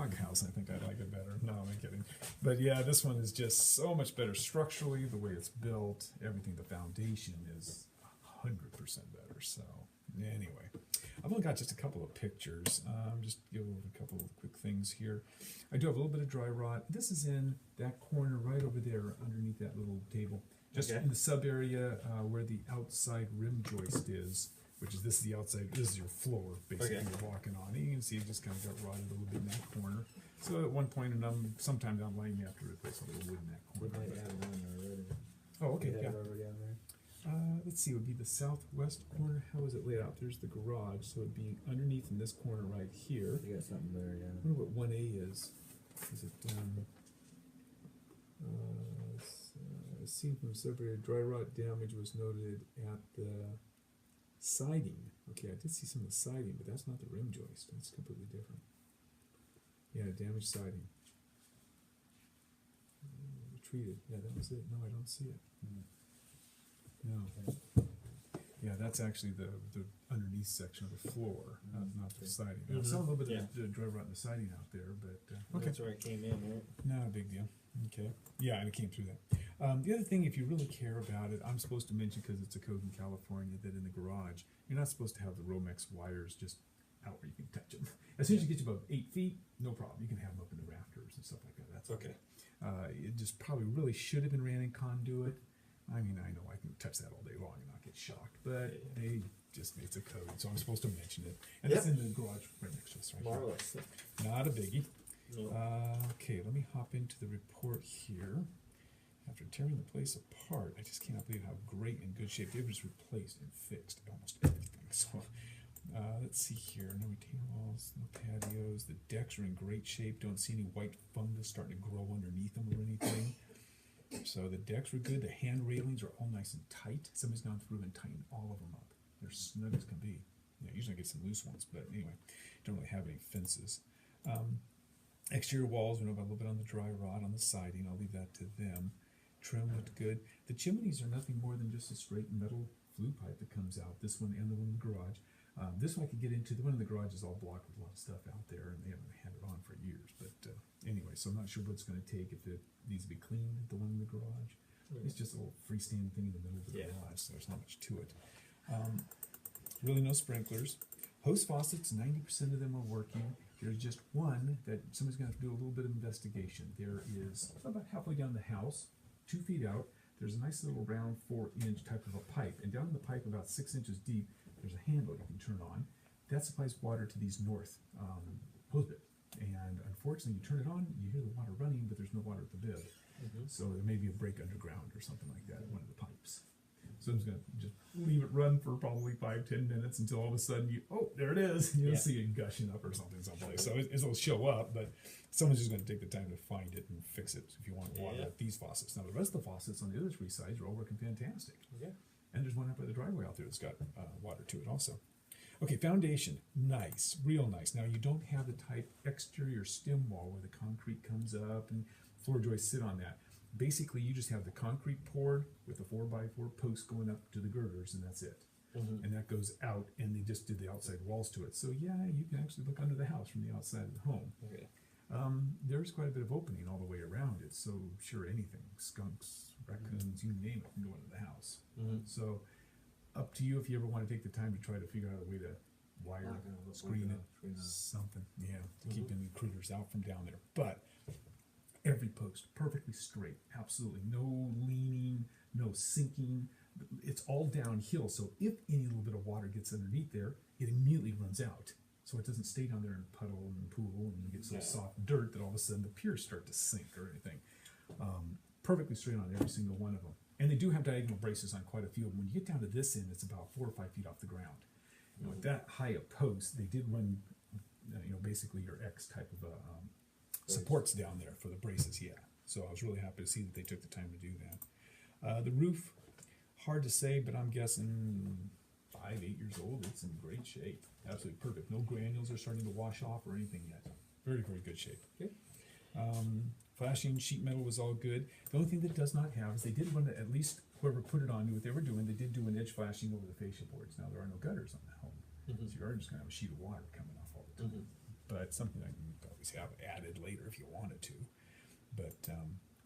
doghouse. I think I like it better. No, I'm kidding. But yeah, this one is just so much better structurally, the way it's built, everything, the foundation is 100% better. So anyway, I've only got just a couple of pictures. Just give a couple of quick things here. I do have a little bit of dry rot. This is in that corner right over there underneath that little table. Just in the sub area where the outside rim joist is, which is this is the outside, this is your floor basically you're walking on. And you can see it just kind of got rotted a little bit in that corner. So at one point, and sometimes I'm laying you have to replace a little wood in that corner. We might have one already. Oh, okay, yeah. Already on there. Let's see, it would be the southwest corner. How is it laid out? There's the garage, so it'd be underneath in this corner right here. You got something there, yeah. I wonder what 1A is. Is it seen from Sudbury, dry rot damage was noted at the siding. Okay, I did see some of the siding, but that's not the rim joist. That's completely different. Yeah, damaged siding. Treated. Yeah, that was it. No, I don't see it. No. Yeah, that's actually the underneath section of the floor, not the siding. I saw a little bit of dry rot in the siding out there, but okay. That's where it came in, right? Not a big deal. Okay. Yeah, and it came through that. The other thing, if you really care about it, I'm supposed to mention, because it's a code in California, that in the garage, you're not supposed to have the Romex wires just out where you can touch them. As soon as you get to about 8 feet, no problem. You can have them up in the rafters and stuff like that. That's okay. It just probably really should have been ran in conduit. I mean, I know I can touch that all day long and not get shocked, but it's a code, so I'm supposed to mention it. And it's in the garage right next to us, right? Marvelous. Not a biggie. No. Okay, let me hop into the report here. After tearing the place apart, I just cannot believe how great and good shape. It was replaced and fixed almost everything. So let's see here. No retaining walls, no patios. The decks are in great shape. Don't see any white fungus starting to grow underneath them or anything. So the decks were good. The hand railings are all nice and tight. Somebody's gone through and tightened all of them up. They're snug as can be. Usually I get some loose ones, but anyway, don't really have any fences. Exterior walls, we know about a little bit on the dry rot on the siding. I'll leave that to them. Trim looked good. The chimneys are nothing more than just a straight metal flue pipe that comes out. This one and the one in the garage. This one I could get into. The one in the garage is all blocked with a lot of stuff out there, and they haven't had it on for years. But anyway, so I'm not sure what it's going to take if it needs to be cleaned. The one in the garage, it's just a little freestanding thing in the middle of the garage, so there's not much to it. Really no sprinklers. Hose faucets, 90% of them are working. There's just one that somebody's going to have to do a little bit of investigation. There is about halfway down the house, 2 feet out, there's a nice little round 4-inch type of a pipe, and down in the pipe about 6 inches deep, there's a handle you can turn on. That supplies water to these north hose bib. And unfortunately, you turn it on, you hear the water running, but there's no water at the bib. So there may be a break underground or something like that in one of the pipes. So I'm just going to just leave it run for probably 5-10 minutes until all of a sudden there it is. You'll see it gushing up or something someplace. So it'll show up, but someone's just going to take the time to find it and fix it if you want water at these faucets. Now the rest of the faucets on the other 3 sides are all working fantastic. And there's one up by the driveway out there that's got water to it also. Okay, foundation, nice, real nice. Now you don't have the type exterior stem wall where the concrete comes up and floor joists sit on that. Basically, you just have the concrete poured with a 4x4 post going up to the girders, and that's it. And that goes out, and they just did the outside walls to it. So yeah, you can actually look under the house from the outside of the home. There's quite a bit of opening all the way around it, so sure anything, skunks, raccoons, you name it, can go into the house. So up to you if you ever want to take the time to try to figure out a way to wire, screen it, something, to keep any critters out from down there. But every post perfectly straight, absolutely no leaning, no sinking. It's all downhill, so if any little bit of water gets underneath there, it immediately runs out. So it doesn't stay down there and puddle and pool, and you get some soft dirt that all of a sudden the piers start to sink or anything. Perfectly straight on every single one of them. And they do have diagonal braces on quite a few of them. When you get down to this end, it's about 4 or 5 feet off the ground. With that high a post, they did run, basically your X type of supports down there for the braces, So I was really happy to see that they took the time to do that. The roof, hard to say, but I'm guessing 5, 8 years old. It's in great shape. Absolutely perfect. No granules are starting to wash off or anything yet. Very, very good shape. Flashing sheet metal was all good. The only thing that does not have is they did run it, at least whoever put it on knew what they were doing. They did do an edge flashing over the fascia boards. Now there are no gutters on the home. So you are just going to have a sheet of water coming off all the time. but something I can always have added later if you wanted to. But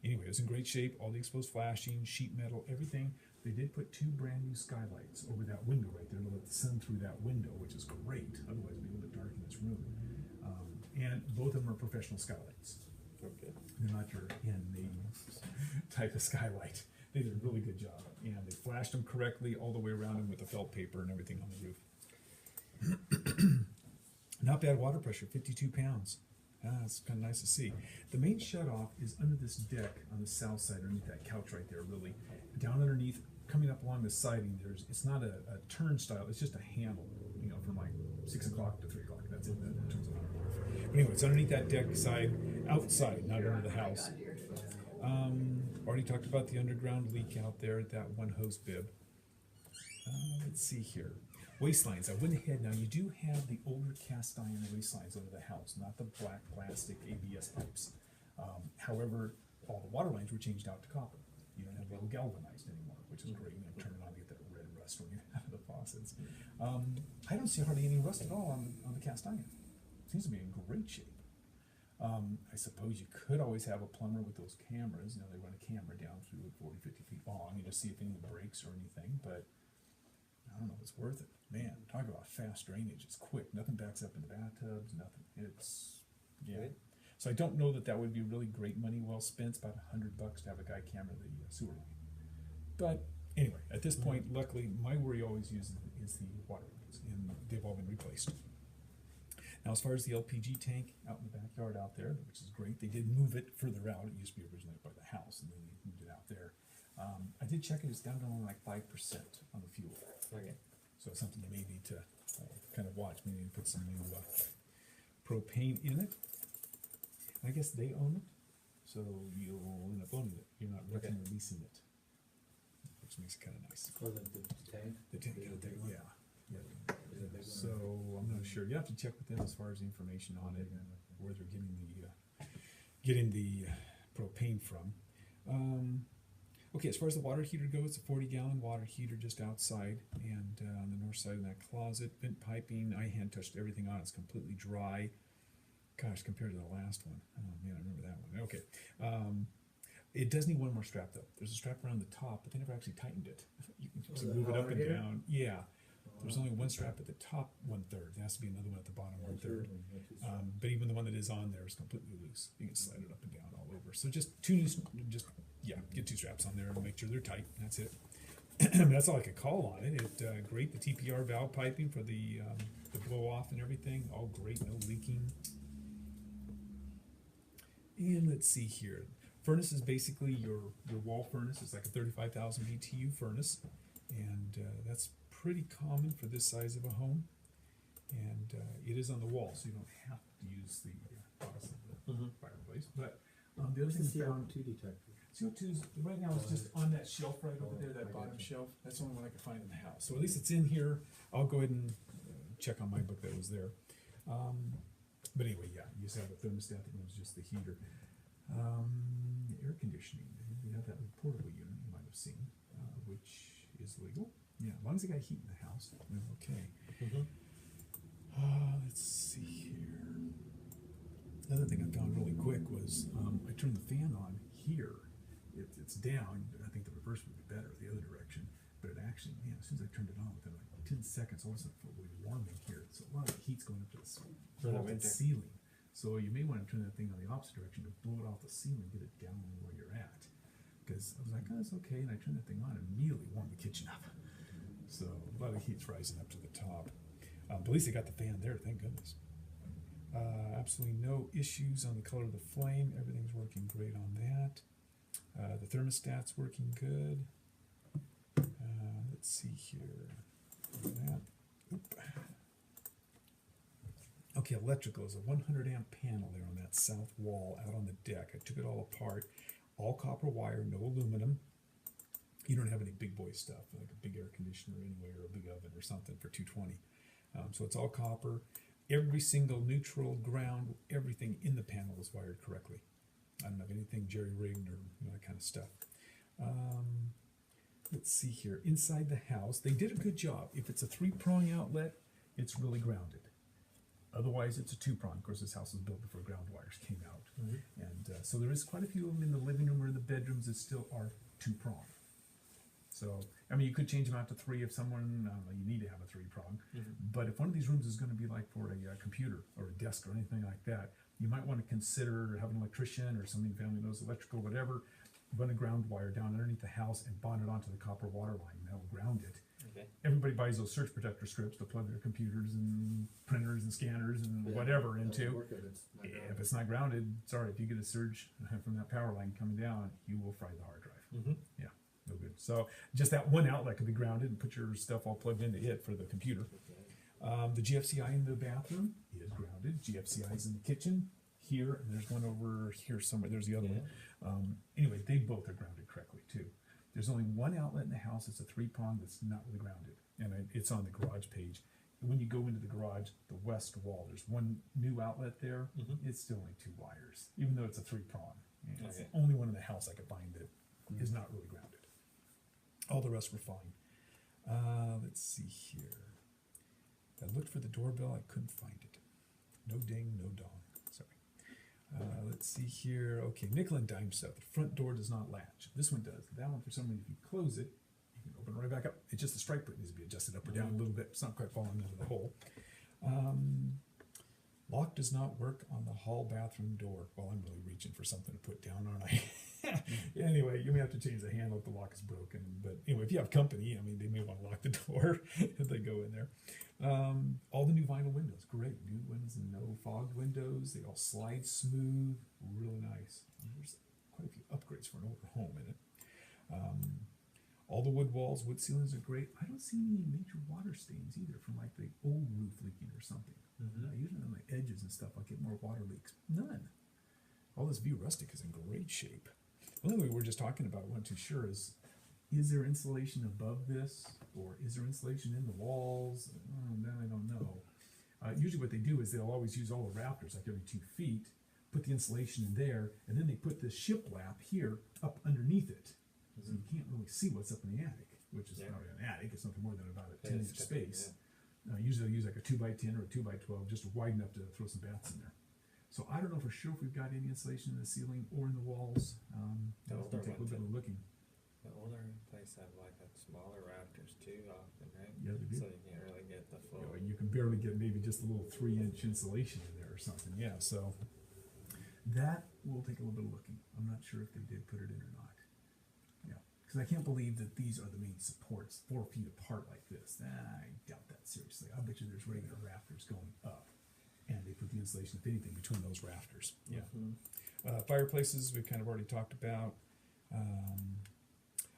anyway, it was in great shape. All the exposed flashing, sheet metal, everything. They did put 2 brand new skylights over that window right there to let the sun through that window, which is great. Otherwise, it'd be a little bit dark in this room. And both of them are professional skylights. Okay. They're not your in-name type of skylight. They did a really good job. And they flashed them correctly all the way around them with the felt paper and everything on the roof. Not bad water pressure, 52 pounds. It's kind of nice to see. The main shutoff is under this deck on the south side, underneath that couch right there, really. Down underneath, coming up along the siding, it's not a turnstile, it's just a handle, from like 6 o'clock to 3 o'clock. That's it, that turns it on. But anyway, it's underneath that deck side, outside, not under the house. Already talked about the underground leak out there at that one hose bib. Let's see here. Waste lines. I went ahead. Now, you do have the older cast iron waste lines under the house, not the black plastic ABS pipes. However, all the water lines were changed out to copper. You don't have the old galvanized anymore, which is great. You turn it on to get that red rust running out of the faucets. I don't see hardly any rust at all on the cast iron. Seems to be in great shape. I suppose you could always have a plumber with those cameras. They run a camera down through 40, 50 feet long, see if anything breaks or anything, but I don't know if it's worth it. Man, talk about fast drainage. It's quick. Nothing backs up into bathtubs, nothing. Yeah. Right. So I don't know that would be really great money well spent. It's about $100 to have a guy camera the sewer line. But anyway, at this point, luckily, my worry always is the water lines, and they've all been replaced. Now, as far as the LPG tank out in the backyard out there, which is great, they did move it further out. It used to be originally by the house, and then they moved it out there. I did check it. It's down to only like 5% on the fuel. Okay. So it's something you may need to kind of watch. Maybe put some new propane in it. I guess they own it, so you'll end up owning it. You're not renting or leasing it, which makes it kind of nice. Oh, the tank? The tank Is it a out there, big one? yeah. Is it a big one? So I'm not sure. You have to check with them as far as the information on it and where they're getting the propane from. Okay, as far as the water heater goes, it's a 40-gallon water heater just outside, and on the north side of that closet, vent piping. I hand touched everything on. It's completely dry. Gosh, compared to the last one. Oh man, I remember that one. Okay. It does need one more strap though. There's a strap around the top, but they never actually tightened it. You can just move it up and down. Yeah. There's only one strap at the top 1/3. There has to be another one at the bottom 1/3. But even the one that is on there is completely loose. You can slide it up and down all over. So just get 2 straps on there and make sure they're tight. That's it. That's all I could call on it. Great. The TPR valve piping for the blow off and everything, all great. No leaking. And let's see here. Furnace is basically your wall furnace. It's like a 35,000 BTU furnace, and that's pretty common for this size of a home. And it is on the wall, so you don't have to use the bottom of the fireplace. But the other thing I found, CO2 detector. CO2's right now is just on that shelf right over there, that bottom shelf. That's the only one I could find in the house. So at least it's in here. I'll go ahead and check on my book that was there. But anyway, yeah, you just have a thermostat that runs just the heater. Air conditioning. We have that portable unit you might have seen, which is legal. Yeah, as long as they got heat in the house, we're okay. Let's see here. Another thing I found really quick was I turned the fan on here. It's down. I think the reverse would be better, the other direction. But it actually, as soon as I turned it on, within like 10 seconds, all of a sudden it was warm in here. So a lot of the heat's going up to the ceiling. So you may want to turn that thing on the opposite direction to blow it off the ceiling, get it down where you're at. Because I was like, oh, it's okay. And I turned that thing on and immediately warmed the kitchen up. So a lot of heat's rising up to the top. But at least they got the fan there, thank goodness. Absolutely no issues on the color of the flame. Everything's working great on that. The thermostat's working good. Let's see here. That. Okay, electrical is a 100 amp panel there on that south wall out on the deck. I took it all apart. All copper wire, no aluminum. You don't have any big boy stuff like a big air conditioner anyway or a big oven or something for 220. So it's all copper. Every single neutral, ground, everything in the panel is wired correctly. I don't have anything jerry-rigged or that kind of stuff. Let's see here. Inside the house, they did a good job. If it's a 3-prong outlet, it's really grounded. Otherwise, it's a two-prong. Of course, this house was built before ground wires came out. Mhm. And so there is quite a few of them in the living room or the bedrooms that still are two-prong. So, I mean, you could change them out to three if someone, I don't know, you need to have a three-prong. But if one of these rooms is gonna be like for a computer or a desk or anything like that, you might wanna consider having an electrician or somebody in the family knows electrical, whatever, run a ground wire down underneath the house and bond it onto the copper water line, and that'll ground it. Okay. Everybody buys those surge protector strips to plug their computers and printers and scanners and Yeah, whatever that would into. work if it's not If it's not grounded, sorry, if you get a surge from that power line coming down, you will fry the hard drive. Mm-hmm. Yeah, no good. So just that one outlet could be grounded and put your stuff all plugged into it for the computer. The GFCI in the bathroom is grounded. GFCI is in the kitchen here, and there's one over here somewhere. There's the other one. Anyway, they both are grounded correctly too. There's only one outlet in the house. It's a three-prong that's not really grounded, and it's on the garage page. When you go into the garage, the west wall, there's one new outlet there. Mhm. It's still only two wires, even though it's a three-prong. And it's Okay. the only one in the house I could find that is not really grounded. All the rest were fine. Let's see here. I looked for the doorbell. I couldn't find it. No ding, no dong. Sorry. Let's see here. Okay, nickel and dime stuff. The front door does not latch. This one does. That one, for some reason, if you close it, you can open it right back up. It's just the stripe that needs to be adjusted up or down a little bit. It's not quite falling into the hole. Lock does not work on the hall bathroom door. Well, I'm really reaching for something to put down, aren't I? Anyway, you may have to change the handle if the lock is broken. But anyway, if you have company, I mean, they may want to lock the door if they go in there. All the new vinyl windows, great. New ones and no fogged windows. They all slide smooth, really nice. There's quite a few upgrades for an older home in it. All the wood walls, wood ceilings are great. I don't see any major water stains either from like the old roof leaking or something. Usually on the edges and stuff, I get more water leaks. None. All this View Rustic is in great shape. The only thing we were just talking about, wasn't too sure, is there insulation above this, or is there insulation in the walls? Then I don't know. Usually what they do is they'll always use all the rafters, like every 2 feet, put the insulation in there, and then they put this shiplap here up underneath it. So you can't really see what's up in the attic, which is not an attic, it's nothing more than about a 10-inch space. Usually they'll use like a 2x10 or a 2x12 just wide enough to throw some bats in there. So I don't know for sure if we've got any insulation in the ceiling or in the walls. We'll take a little bit of looking. The older place have like a smaller rafters too often, right? Yeah, they do. So you can't really get the full. You can barely get maybe just a little 3-inch insulation in there or something. Yeah, so that will take a little bit of looking. I'm not sure if they did put it in or not. Yeah, because I can't believe that these are the main supports 4 feet apart like this. I doubt that seriously. I bet you there's regular rafters going up, and they put the insulation, if anything, between those rafters. Yeah. Fireplaces we've kind of already talked about.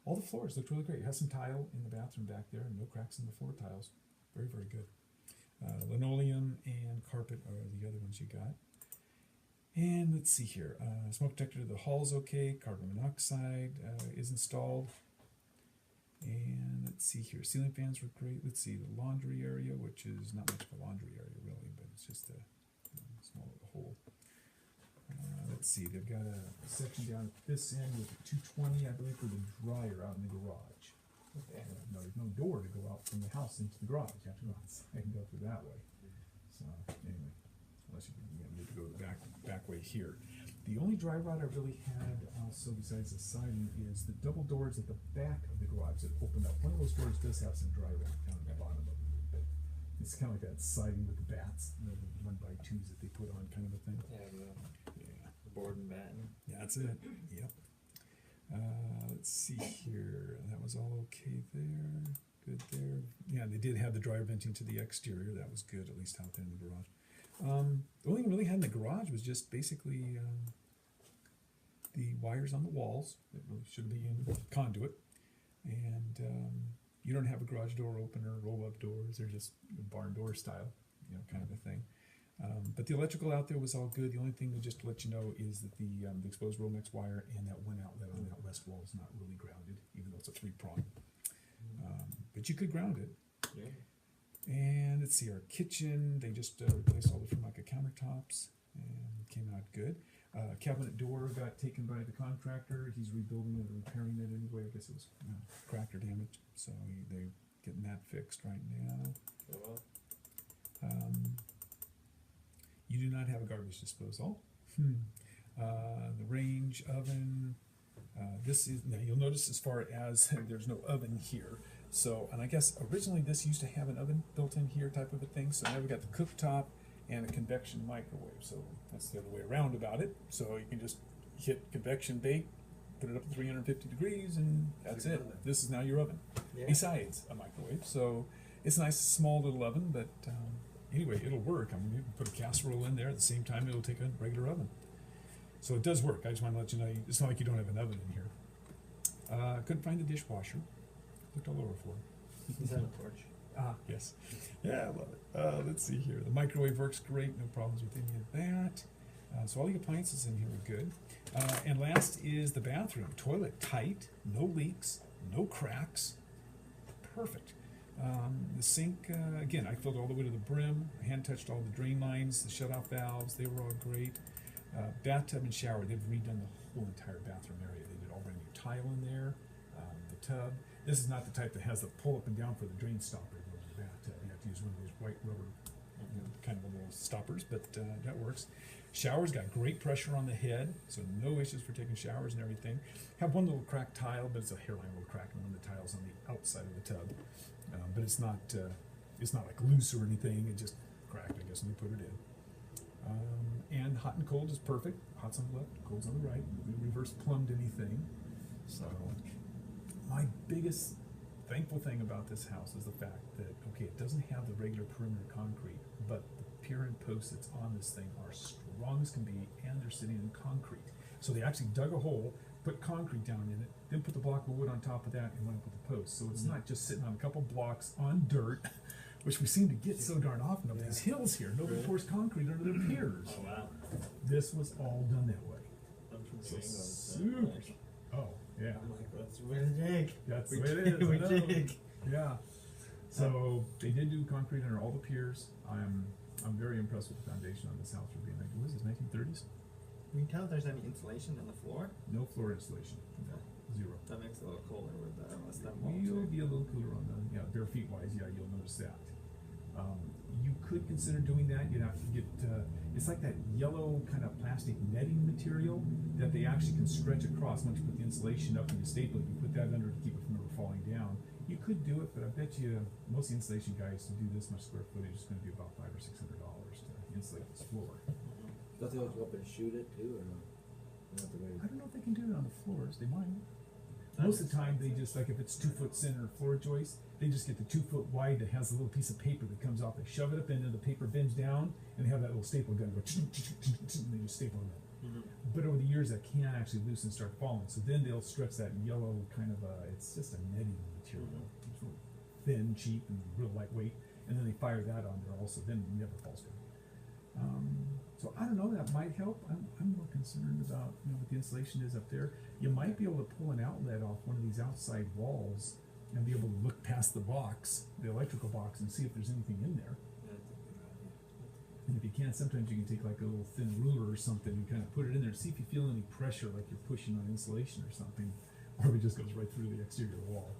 All the floors looked really great. It has some tile in the bathroom back there, and no cracks in the floor tiles. Very, very good. Linoleum and carpet are the other ones you got. And let's see here. Smoke detector to the hall's okay. Carbon monoxide is installed. And let's see here. Ceiling fans were great. Let's see the laundry area, which is not much of a laundry area really, but it's just a small little hole. Let's see. They've got a section down at this end with a 220, I believe, for the dryer out in the garage. Okay. No, there's no door to go out from the house into the garage. You have to go outside and go through that way. So anyway, unless you need to go the back way here. The only dry rot I really had also besides the siding is the double doors at the back of the garage that open up. One of those doors does have some dry rot down at the bottom of it, but it's kind of like that siding with the bats, the 1x2s that they put on kind of a thing. Yeah, Yeah. the board and batten. Yeah, that's it. Yep. Let's see here. That was all okay there. Good there. Yeah, they did have the dryer venting to the exterior. That was good, at least out there in the garage. The only thing we really had in the garage was just basically the wires on the walls that really should be in the conduit. And you don't have a garage door opener, roll-up doors. They're just barn door style, kind of a thing. But the electrical out there was all good. The only thing, just to let you know, is that the exposed Romex wire and that one outlet on that west wall is not really grounded, even though it's a 3-prong. But you could ground it. Yeah. And let's see, our kitchen, they just replaced all the Formica countertops and came out good. Cabinet door got taken by the contractor. He's rebuilding it or repairing it anyway. I guess it was cracked or damaged. So they're getting that fixed right now. Well, You do not have a garbage disposal. The range oven, this is, now you'll notice as far as there's no oven here. So, and I guess originally this used to have an oven built in here type of a thing. So now we got the cooktop and a convection microwave. So that's the other way around about it. So you can just hit convection bake, put it up to 350 degrees, and that's it. This is now your oven, besides a microwave. So it's a nice small little oven, but anyway, it'll work. I mean, you can put a casserole in there at the same time. It'll take a regular oven. So it does work. I just want to let you know, it's not like you don't have an oven in here. Couldn't find a dishwasher. Looked all over for it. He's on the porch. Ah, yes. Yeah, I love it. Let's see here. The microwave works great. No problems with any of that. So all the appliances in here are good. And last is the bathroom. Toilet tight, no leaks, no cracks. Perfect. The sink, again, I filled all the way to the brim. I hand touched all the drain lines, the shut-off valves. They were all great. Bathtub and shower. They've redone the whole entire bathroom area. They did all brand new tile in there. The tub. This is not the type that has the pull up and down for the drain stopper in the bathtub. You have to use one of those white rubber kind of little stoppers, but that works. Shower's got great pressure on the head, so no issues for taking showers and everything. Have one little cracked tile, but it's a hairline little crack in one of the tiles on the outside of the tub. But it's not like loose or anything. It just cracked, I guess, when you put it in. And hot and cold is perfect. Hot's on the left, cold's on the right. We reverse plumbed anything. So my biggest thankful thing about this house is the fact that, okay, it doesn't have the regular perimeter concrete, but the pier and posts that's on this thing are strong as can be, and they're sitting in concrete. So they actually dug a hole, put concrete down in it, then put the block of wood on top of that, and went up with the posts. So it's not just sitting on a couple blocks on dirt, which we seem to get so darn often up these hills here. Nobody pours concrete under their piers. Oh, wow. This was all done that way. I'm from So New England. super. Oh, yeah. I'm like, let's dig. That's We the way it dig, is. we I know. dig. Yeah. So they did do concrete under all the piers. I'm very impressed with the foundation on this house for being like, what is this, 1930s? Can you tell if there's any insulation in the floor? No floor installation. Okay. Zero. That makes it a little colder with the stem We'll wall. be a little cooler on the, bare feet wise, you'll notice that. You could consider doing that. You'd have to get, it's like that yellow kind of plastic netting material that they actually can stretch across. Once you put the insulation up and you staple it, you put that under to keep it from ever falling down. You could do it, but I bet you most of the insulation guys to do this much square footage is going to be about $500 or $600 to insulate this floor. Don't they always go up and shoot it too, or no? Not the way. I don't know if they can do it on the floors. They might. Most of the time, they just, like if it's 2 foot center floor joist, they just get the 2 foot wide that has a little piece of paper that comes off. They shove it up in, and the paper bends down, and they have that little staple gun go, and they just staple it. But over the years, that can actually loosen and start falling. So then they'll stretch that yellow kind of it's just a netting material. It's real thin, cheap, and real lightweight. And then they fire that on there also. Then it never falls down. So I don't know, that might help. I'm more concerned about, what the insulation is up there. You might be able to pull an outlet off one of these outside walls and be able to look past the box, the electrical box, and see if there's anything in there. And if you can, sometimes you can take like a little thin ruler or something and kind of put it in there, see if you feel any pressure, like you're pushing on insulation or something, or if it just goes right through the exterior wall.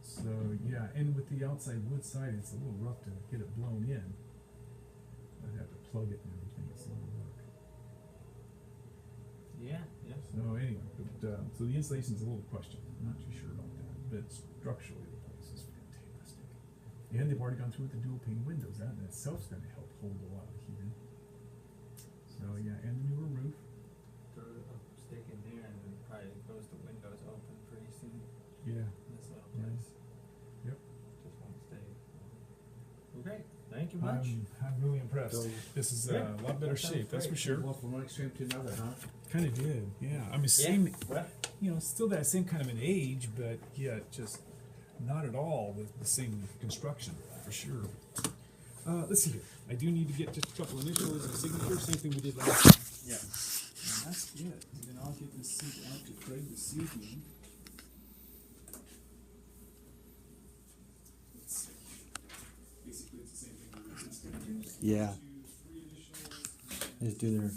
So yeah, and with the outside wood side, it's a little rough to get it blown in. I'd have to plug it and everything. It's a little work. Yeah, yeah. So anyway, but, so the insulation is a little question. I'm not too sure about that, but structurally the place is fantastic. And they've already gone through with the dual pane windows. That in itself is going to help hold a lot of heat in. So yeah, and the newer roof. Throw a stick in there and then probably close the windows open pretty soon. Yeah. This little Yeah. place. Yep. Just won't stay. Well, great. Thank you much. I'm really impressed. So- This is Yeah, a lot better that sounds shape, that's for great. sure. Well, from one extreme to another, huh? Kind of did, yeah. I mean, same, Well, still that same kind of an age, but yet just not at all the same construction, for sure. Let's see here. I do need to get just a couple initials and signature, same thing we did last time. yeah. And that's it. And then I'll get this sent out to Craig this evening. Let's see. Basically, it's the same thing. We're just gonna do Yeah. 2, 3 initials. Just do their.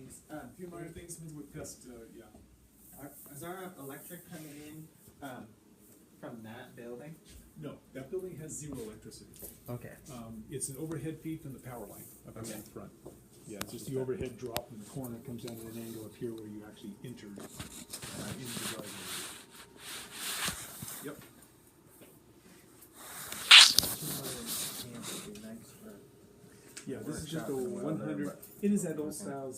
things. A few minor things with pest, yeah. Is our electric coming in from that building? No, that building has zero electricity. Okay. It's an overhead feed from the power line up in Okay. the front. Yeah, it's just the overhead drop in the corner, comes down at an angle up here where you actually enter into the driveway. Yep. Yeah, this is just a Workshop and 100, weather, it is that old style